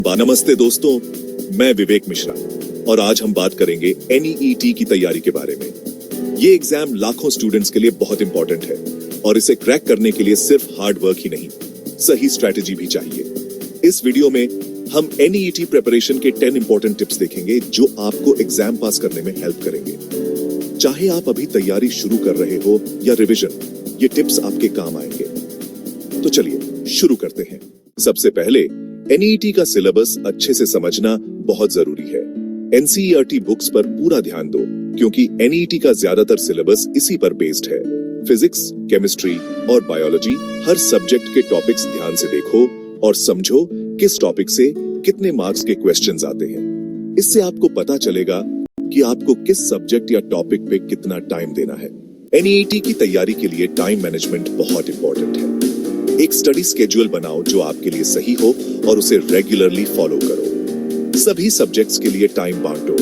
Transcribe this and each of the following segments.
नमस्ते दोस्तों, मैं विवेक मिश्रा और आज हम बात करेंगे NEET की तैयारी के बारे में। ये एग्जाम लाखों स्टूडेंट्स के लिए बहुत इंपॉर्टेंट है और इसे क्रैक करने के लिए सिर्फ हार्ड वर्क ही नहीं, सही स्ट्रैटेजी भी चाहिए। इस वीडियो में हम NEET प्रिपरेशन के 10 इंपॉर्टेंट टिप्स देखेंगे जो आपको एग्जाम पास करने में हेल्प करेंगे। चाहे आप अभी तैयारी शुरू कर रहे हो या रिवीजन, ये टिप्स आपके काम आएंगे। तो चलिए शुरू करते हैं। सबसे पहले NEET का सिलेबस अच्छे से समझना बहुत जरूरी है। NCERT बुक्स पर पूरा ध्यान दो क्योंकि NEET का ज्यादातर सिलेबस इसी पर बेस्ड है। फिजिक्स, केमिस्ट्री और बायोलॉजी हर सब्जेक्ट के टॉपिक्स ध्यान से देखो और समझो किस टॉपिक से कितने मार्क्स के क्वेश्चंस आते हैं। इससे आपको पता चलेगा कि आपको किस सब्जेक्ट या टॉपिक पे कितना टाइम देना है। NEET की तैयारी के लिए टाइम मैनेजमेंट बहुत इंपॉर्टेंट है। एक स्टडी स्केड्यूल बनाओ जो आपके लिए सही हो और उसे रेगुलरली फॉलो करो। सभी सब्जेक्ट्स के लिए टाइम बांटो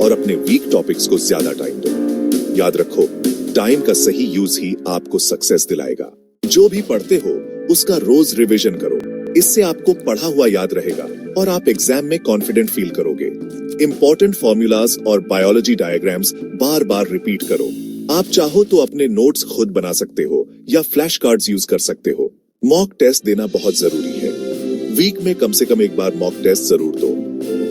और अपने वीक टॉपिक्स को ज्यादा टाइम दो। याद रखो, टाइम का सही यूज ही आपको सक्सेस दिलाएगा। जो भी पढ़ते हो उसका रोज रिवीजन करो, इससे आपको पढ़ा हुआ याद रहेगा और आप एग्जाम में कॉन्फिडेंट फील करोगे। इंपॉर्टेंट फॉर्मूलाज और बायोलॉजी डायग्राम्स बार बार रिपीट करो। आप चाहो तो अपने नोट्स खुद बना सकते हो या फ्लैश कार्ड्स यूज कर सकते हो। मॉक टेस्ट देना बहुत जरूरी है। वीक में कम से कम एक बार मॉक टेस्ट जरूर दो।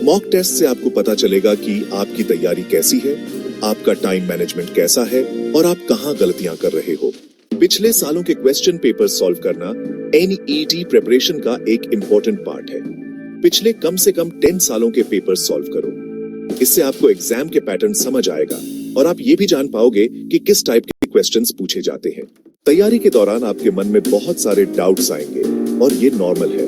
मॉक टेस्ट से आपको पता चलेगा कि आपकी तैयारी कैसी है, आपका टाइम मैनेजमेंट कैसा है और आप कहां गलतियां कर रहे हो। पिछले सालों के क्वेश्चन पेपर सॉल्व करना NEET प्रिपरेशन का एक इंपॉर्टेंट पार्ट है। पिछले कम से कम 10 सालों के पेपर सॉल्व करो। इससे आपको एग्जाम के पैटर्न समझ आएगा और आप ये भी जान पाओगे कि किस टाइप के क्वेश्चंस पूछे जाते हैं। तैयारी के दौरान आपके मन में बहुत सारे डाउट्स आएंगे और ये नॉर्मल है।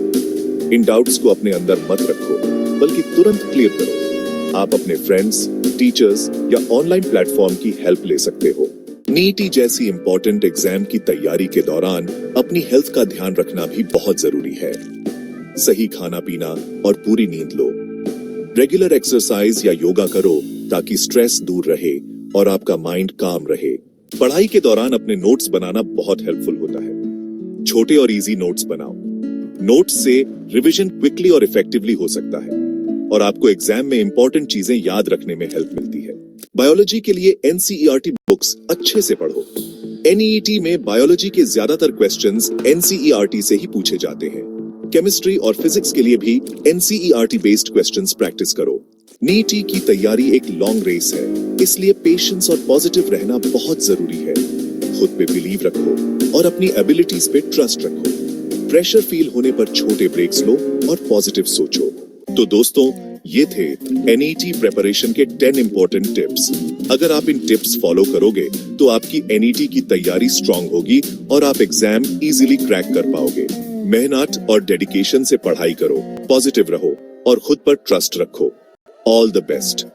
इन डाउट्स को अपने अंदर मत रखो, बल्कि तुरंत क्लियर करो। आप अपने फ्रेंड्स, टीचर्स या ऑनलाइन प्लेटफॉर्म की हेल्प ले सकते हो। NEET जैसी इंपॉर्टेंट एग्जाम की तैयारी के दौरान अपनी हेल्थ का ध्यान रखना भी बहुत जरूरी है। सही खाना पीना और पूरी नींद लो। रेगुलर एक्सरसाइज या योगा करो ताकि स्ट्रेस दूर रहे और आपका माइंड काम रहे। पढ़ाई के दौरान अपने नोट्स बनाना बहुत हेल्पफुल होता है। छोटे और इजी नोट्स बनाओ। नोट्स से रिवीजन क्विकली और इफेक्टिवली हो सकता है और आपको एग्जाम में इंपॉर्टेंट चीजें याद रखने में हेल्प मिलती है। बायोलॉजी के लिए NCERT बुक्स अच्छे से पढ़ो। NEET में बायोलॉजी के ज्यादातर क्वेश्चंस NCERT से ही पूछे जाते हैं। केमिस्ट्री और फिजिक्स के लिए भी NCERT बेस्ड क्वेश्चंस प्रैक्टिस करो। NEET की तैयारी एक लॉन्ग रेस है, इसलिए पेशेंस और पॉजिटिव रहना बहुत जरूरी है। खुद पे बिलीव रखो और अपनी एबिलिटीज पे ट्रस्ट रखो। प्रेशर फील होने पर छोटे ब्रेक्स लो और पॉजिटिव सोचो। तो दोस्तों, ये थे NEET प्रिपरेशन के 10 इंपॉर्टेंट टिप्स। अगर आप इन टिप्स फॉलो करोगे तो आपकी NEET की तैयारी स्ट्रांग होगी और आप एग्जाम इजीली क्रैक कर पाओगे। मेहनत और डेडिकेशन से पढ़ाई करो, पॉजिटिव रहो और खुद पर ट्रस्ट रखो। All the best.